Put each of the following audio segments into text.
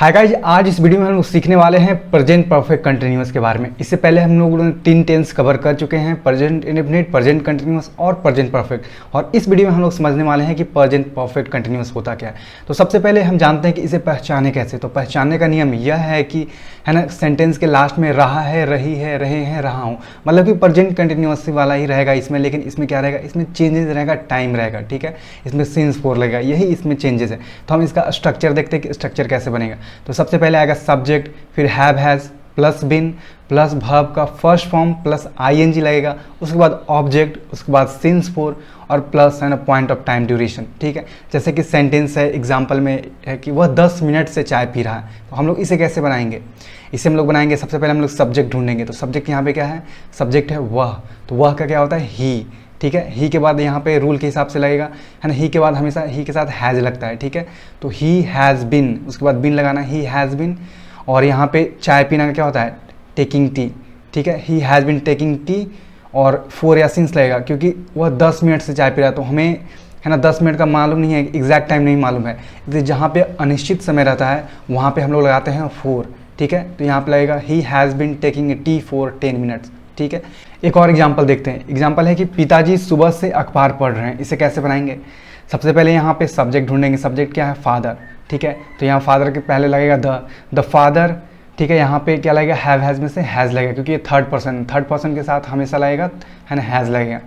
Hi guys, आज इस video में हम लोग सीखने वाले हैं प्रेजेंट परफेक्ट कंटिन्यूअस के बारे में। इससे पहले हम लोगों ने 3 टेंस कवर कर चुके हैं, प्रेजेंट इंडेफिनिट, प्रेजेंट कंटिन्यूअस और प्रेजेंट परफेक्ट। और इस वीडियो में हम लोग समझने वाले हैं कि प्रेजेंट परफेक्ट कंटिन्यूअस होता क्या है। तो सबसे पहले हम जानते हैं कि इसे पहचाने कैसे। तो पहचानने का नियम यह है कि है ना, सेंटेंस के लास्ट में रहा है, रही है, रहे हैं, रहा हूँ, मतलब कि प्रेजेंट कंटिन्यूअस वाला ही रहेगा इसमें। लेकिन इसमें क्या रहेगा, इसमें चेंजेस रहेगा, टाइम रहेगा, ठीक है। इसमें सिंस फोर लगेगा, यही इसमें चेंजेस है। तो हम इसका स्ट्रक्चर देखते हैं कि स्ट्रक्चर कैसे बनेगा। तो सबसे पहले आएगा सब्जेक्ट, फिर have has plus been plus verb का फर्स्ट फॉर्म प्लस आईएनजी लगेगा, उसके बाद ऑब्जेक्ट, उसके बाद सिंस फोर और प्लस है ना पॉइंट ऑफ टाइम ड्यूरेशन, ठीक है। जैसे कि सेंटेंस है, एग्जांपल में है कि वह 10 मिनट से चाय पी रहा है। तो हम लोग इसे कैसे बनाएंगे, इसे हम लोग बनाएंगे, सबसे पहले हम लोग सब्जेक्ट ढूंढेंगे। तो सब्जेक्ट यहाँ पे क्या है, सब्जेक्ट है वह। तो वह का क्या होता है, ही, ठीक है। ही के बाद यहाँ पे रूल के हिसाब से लगेगा, है ना। ही के बाद हमेशा ही के साथ हैज़ लगता है, ठीक है। तो ही हैज़ बिन, उसके बाद बिन लगाना, ही हैज़ बिन। और यहाँ पे चाय पीना का क्या होता है, टेकिंग टी, ठीक है। He has been taking tea और फोर या सिंस लगेगा, क्योंकि वह 10 मिनट से चाय पी रहा है। तो हमें है ना 10 मिनट का मालूम नहीं है, एग्जैक्ट टाइम नहीं मालूम है, इसलिए जहाँ पे अनिश्चित समय रहता है वहाँ पे हम लोग लगाते हैं फोर, ठीक है। तो यहाँ पे लगेगा he has been taking A T for 10 minutes, ठीक है। एक और एग्जाम्पल देखते हैं। एग्जाम्पल है कि पिताजी सुबह से अखबार पढ़ रहे हैं। इसे कैसे बनाएंगे, सबसे पहले यहाँ पे सब्जेक्ट ढूंढेंगे। सब्जेक्ट क्या है, फादर, ठीक है। तो यहाँ फादर के पहले लगेगा द फादर, ठीक है। यहाँ पे क्या लगेगा, हैव हैज़ में से हैज़ लगेगा, क्योंकि ये थर्ड पर्सन के साथ हमेशा लगेगा, है ना, हैज़ लगेगा।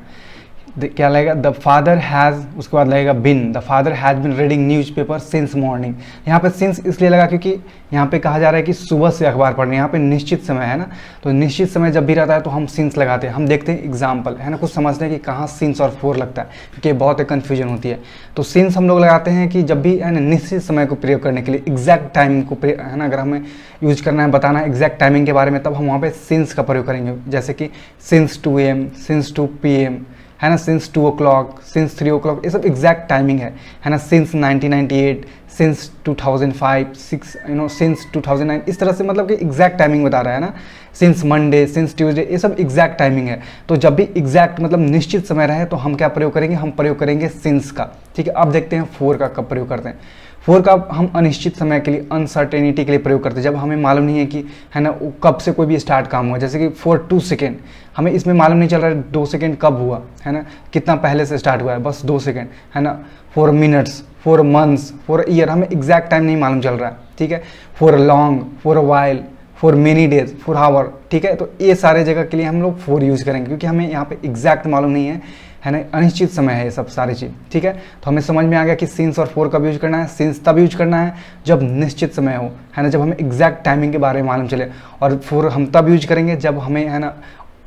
क्या लगेगा, द फादर हैज़, उसके बाद लगेगा been, the father has been reading newspaper since morning. यहाँ पे सिंस इसलिए लगा क्योंकि यहाँ पे कहा जा रहा है कि सुबह से अखबार पढ़ने, यहाँ पे निश्चित समय है ना। तो निश्चित समय जब भी रहता है तो हम सिंस लगाते हैं। हम देखते हैं एग्जाम्पल, है ना, कुछ समझते हैं कि कहाँ सिंस और फोर लगता है, क्योंकि बहुत कन्फ्यूजन होती है। तो सिंस हम लोग लगाते हैं कि जब भी है ना निश्चित समय को प्रयोग करने के लिए, एग्जैक्ट टाइमिंग को, है ना, अगर हमें यूज करना है, बताना है एग्जैक्ट टाइमिंग के बारे में, तब हम वहाँ पे सिंस का प्रयोग करेंगे। जैसे कि सिंस 2 AM, सिंस 2 PM, है ना, सिंस 2 o'clock, सिंस 3 o'clock, ये सब एग्जैक्ट टाइमिंग है ना। सिंस 1998, सिंस 2005, सिंस 2009, इस तरह से मतलब कि एग्जैक्ट टाइमिंग बता रहा है ना। सिंस मंडे, सिंस ट्यूसडे, ये सब एग्जैक्ट टाइमिंग है। तो जब भी एग्जैक्ट मतलब निश्चित समय रहे तो हम क्या प्रयोग करेंगे, हम प्रयोग करेंगे सिंस का, ठीक है। अब देखते हैं फोर का कब प्रयोग करते हैं। फोर का हम अनिश्चित समय के लिए, अनसर्टेनिटी के लिए प्रयोग करते हैं, जब हमें मालूम नहीं है कि है ना कब से कोई भी स्टार्ट काम हुआ। जैसे कि फॉर 2 सेकेंड, हमें इसमें मालूम नहीं चल रहा है 2 सेकेंड कब हुआ, है ना, कितना पहले से स्टार्ट हुआ है, बस 2 सेकेंड, है ना। For minutes, for months, for year, हमें एग्जैक्ट टाइम नहीं मालूम चल रहा है, ठीक है। For long, for while, for many days, for hour, ठीक है। तो ये सारे जगह के लिए हम लोग फोर यूज़ करेंगे, क्योंकि हमें यहाँ पे एग्जैक्ट मालूम नहीं है ना, अनिश्चित समय है ये सब सारी चीज़, ठीक है। तो हमें समझ में आ गया कि सिंस और फोर कब यूज करना है। सिंस तब यूज करना है जब निश्चित समय हो, है ना, जब हमें एग्जैक्ट टाइमिंग के बारे में मालूम चले। और फोर हम तब यूज करेंगे जब हमें है ना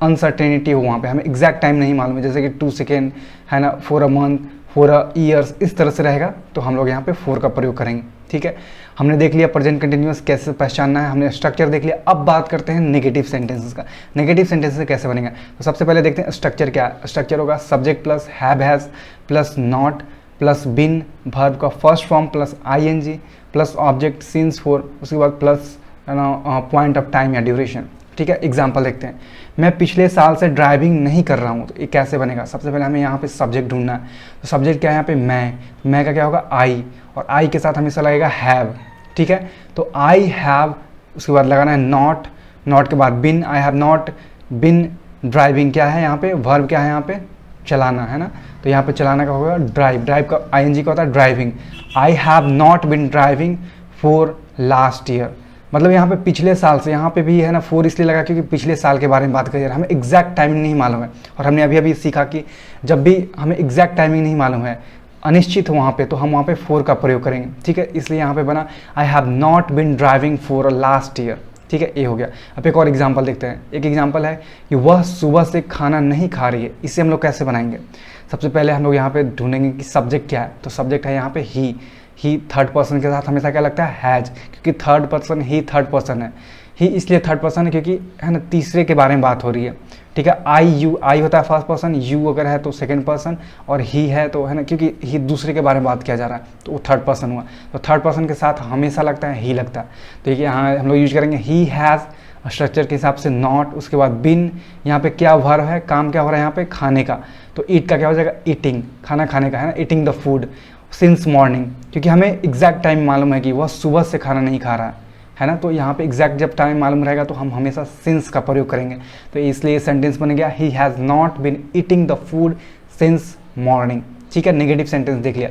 अनसर्टेनिटी हो, वहाँ पे हमें एग्जैक्ट टाइम नहीं मालूम है, जैसे कि 2 सेकेंड, है ना, for a month, for a years, इस तरह से रहेगा। तो हम लोग यहाँ पे फोर का प्रयोग करेंगे, ठीक है। हमने देख लिया प्रेजेंट कंटिन्यूअस कैसे पहचानना है, हमने स्ट्रक्चर देख लिया। अब बात करते हैं नेगेटिव सेंटेंसेस का। नेगेटिव सेंटेंसेस कैसे बनेगा, तो सबसे पहले देखते हैं स्ट्रक्चर क्या है। स्ट्रक्चर होगा subject plus have has plus not plus been, verb का first form plus ING plus object since for, उसके बाद प्लस पॉइंट ऑफ टाइम या ड्यूरेशन, ठीक है। एग्जाम्पल देखते हैं। मैं पिछले साल से ड्राइविंग नहीं कर रहा हूँ। तो ये कैसे बनेगा, सबसे पहले हमें यहाँ पे सब्जेक्ट ढूंढना है। तो सब्जेक्ट क्या है यहाँ पे, मैं का क्या होगा, आई, और आई के साथ हमेशा लगेगा हैव, ठीक है। तो आई हैव, उसके बाद लगाना है नॉट, नॉट के बाद been, I have not been driving, क्या है यहाँ पे, वर्ब क्या है यहाँ पे, चलाना, है ना। तो यहाँ पे चलाना का होगा ड्राइव, ड्राइव का आईएनजी का होता है driving. I have not been driving for last year, मतलब यहाँ पे पिछले साल से, यहाँ पे भी है ना फोर इसलिए लगा क्योंकि पिछले साल के बारे में बात करिए। हमें एग्जैक्ट टाइमिंग नहीं मालूम है, और हमने अभी अभी सीखा कि जब भी हमें एग्जैक्ट टाइमिंग नहीं मालूम है, अनिश्चित हो वहाँ पे, तो हम वहाँ पे फोर का प्रयोग करेंगे, ठीक है। इसलिए यहाँ पे बना आई have not been driving for a last year, ठीक है, ये हो गया। अब एक और एग्जाम्पल देखते हैं। एक एग्जाम्पल है कि वह सुबह से खाना नहीं खा रही है। इसे हम लोग कैसे बनाएंगे, सबसे पहले हम लोग यहाँ पे ढूंढेंगे कि सब्जेक्ट क्या है। तो सब्जेक्ट है यहाँ पे ही थर्ड पर्सन के साथ हमेशा क्या लगता है, हैज, क्योंकि थर्ड पर्सन ही थर्ड पर्सन है। ही इसलिए थर्ड पर्सन है क्योंकि है ना तीसरे के बारे में बात हो रही है, ठीक है। आई होता है फर्स्ट पर्सन, यू अगर है तो सेकंड पर्सन, और ही है तो है ना, क्योंकि ही दूसरे के बारे में बात किया जा रहा है तो वो थर्ड पर्सन हुआ। तो थर्ड पर्सन के साथ हमेशा लगता है ही लगता है। तो ये यहाँ हम लोग यूज करेंगे ही हैज़, स्ट्रक्चर के हिसाब से नॉट, उसके बाद बिन, यहाँ पे क्या वर्ब है, काम क्या हो रहा है यहाँ पे, खाने का। तो ईट का क्या हो जाएगा, ईटिंग, खाना खाने का, है ना, eating the food. Since morning, क्योंकि हमें एग्जैक्ट टाइम मालूम है कि वह सुबह से खाना नहीं खा रहा है ना, तो यहाँ पे एग्जैक्ट जब टाइम मालूम रहेगा तो हम हमेशा सिंस का प्रयोग करेंगे। तो इसलिए सेंटेंस बन गया he has not been eating the food since morning. ठीक है, नेगेटिव सेंटेंस देख लिया।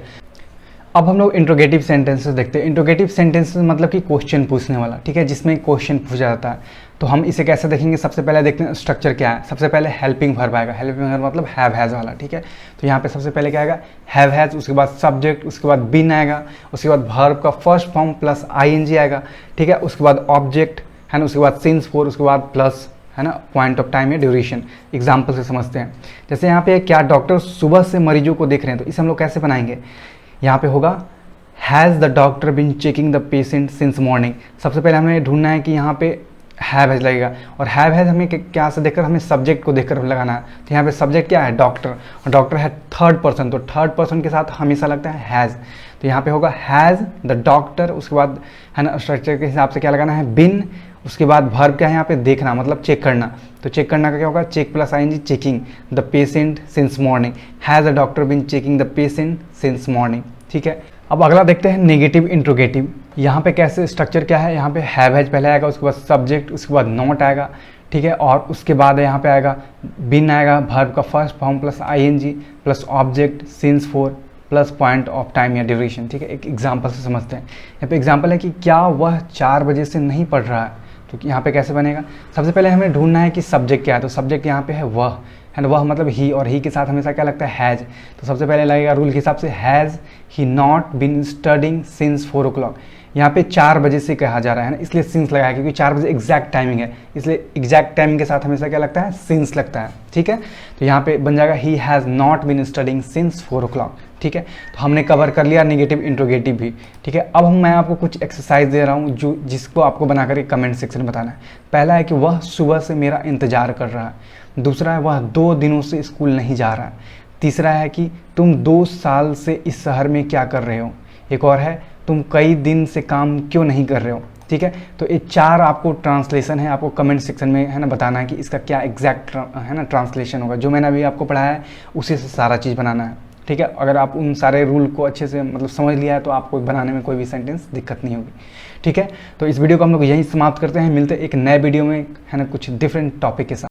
अब हम लोग इंट्रोगेटिव सेंटेंसेस देखते हैं। इंट्रोगेटिव सेंटेंसेस मतलब कि क्वेश्चन पूछने वाला, ठीक है, जिसमें क्वेश्चन पूछा जाता है। तो हम इसे कैसे देखेंगे, सबसे पहले देखते हैं स्ट्रक्चर क्या है। सबसे पहले हेल्पिंग वर्ब आएगा, हेल्पिंग वर्ब मतलब हैव हैज़ वाला, ठीक है। तो यहाँ पे सबसे पहले क्या आएगा, हैव हैज़, उसके बाद सब्जेक्ट, उसके बाद बीन आएगा, उसके बाद वर्ब का फर्स्ट फॉर्म प्लस आईएनजी आएगा, ठीक है, उसके बाद ऑब्जेक्ट है ना, उसके बाद सिंस फॉर, उसके बाद प्लस है ना पॉइंट ऑफ टाइम या ड्यूरेशन। एग्जाम्पल से समझते हैं, जैसे यहाँ पे क्या डॉक्टर सुबह से मरीजों को देख रहे हैं, तो इसे हम लोग कैसे बनाएंगे। यहाँ पे होगा has the doctor been checking the patient since morning. सबसे पहले हमें ढूंढना है कि यहाँ पे हैव हैज़ लगेगा, और हैव हैज़ हमें क्या से देखकर, हमें सब्जेक्ट को देखकर लगाना है। तो यहाँ पे सब्जेक्ट क्या है, डॉक्टर, और डॉक्टर है थर्ड पर्सन, तो थर्ड पर्सन के साथ हमेशा लगता है हैज़। तो यहाँ पे होगा हैज़ द डॉक्टर, उसके बाद है ना स्ट्रक्चर के हिसाब से क्या लगाना है, बिन, उसके बाद वर्ब क्या है यहाँ पे देखना, मतलब चेक करना। तो चेक करना का क्या होगा, check plus ING, checking the patient since morning, has the doctor been checking the patient since morning. ठीक है, अब अगला देखते हैं नेगेटिव इंट्रोगेटिव। यहाँ पे कैसे स्ट्रक्चर क्या है, यहाँ पे हैव हैज पहले आएगा, उसके बाद सब्जेक्ट, उसके बाद नॉट आएगा, ठीक है, और उसके बाद यहाँ पे आएगा बिन आएगा, वर्ब का first form plus ING plus object since for plus point of time या ड्यूरेशन। ठीक है, एक एग्जाम्पल से समझते हैं। यहाँ पे एग्जाम्पल है कि क्या वह 4 बजे से नहीं पढ़ रहा है, तो यहाँ पे कैसे बनेगा, सबसे पहले हमें ढूंढना है कि सब्जेक्ट क्या है। तो सब्जेक्ट यहाँ पे है वह, है ना, वह मतलब ही, और ही के साथ हमेशा क्या लगता है, हैज़। तो सबसे पहले लगेगा रूल के हिसाब से, has he not been studying since 4 o'clock। यहाँ पे 4 बजे से कहा जा रहा है ना, इसलिए सिंस लगाया, क्योंकि 4 बजे एग्जैक्ट टाइमिंग है, इसलिए एग्जैक्ट टाइमिंग के साथ हमेशा क्या लगता है, सिंस लगता है। ठीक है, तो यहाँ पे बन जाएगा he has not been studying since 4 o'clock। ठीक है, तो हमने कवर कर लिया नेगेटिव इंट्रोगेटिव भी। ठीक है, अब मैं आपको कुछ एक्सरसाइज दे रहा हूँ जिसको आपको बना कर कमेंट सेक्शन में बताना है। पहला है कि वह सुबह से मेरा इंतजार कर रहा है। दूसरा है वह 2 दिनों से स्कूल नहीं जा रहा है। तीसरा है कि तुम 2 साल से इस शहर में क्या कर रहे हो। एक और है, तुम कई दिन से काम क्यों नहीं कर रहे हो। ठीक है, तो ये 4 आपको ट्रांसलेशन है, आपको कमेंट सेक्शन में है ना बताना है कि इसका क्या एग्जैक्ट है ना ट्रांसलेशन होगा। जो मैंने अभी आपको पढ़ाया है उसी से सारा चीज़ बनाना है। ठीक है, अगर आप उन सारे रूल को अच्छे से मतलब समझ लिया है तो आपको बनाने में कोई भी सेंटेंस दिक्कत नहीं होगी। ठीक है, तो इस वीडियो को हम लोग यहीं समाप्त करते हैं, मिलते हैं एक नए वीडियो में है ना कुछ डिफरेंट टॉपिक के साथ।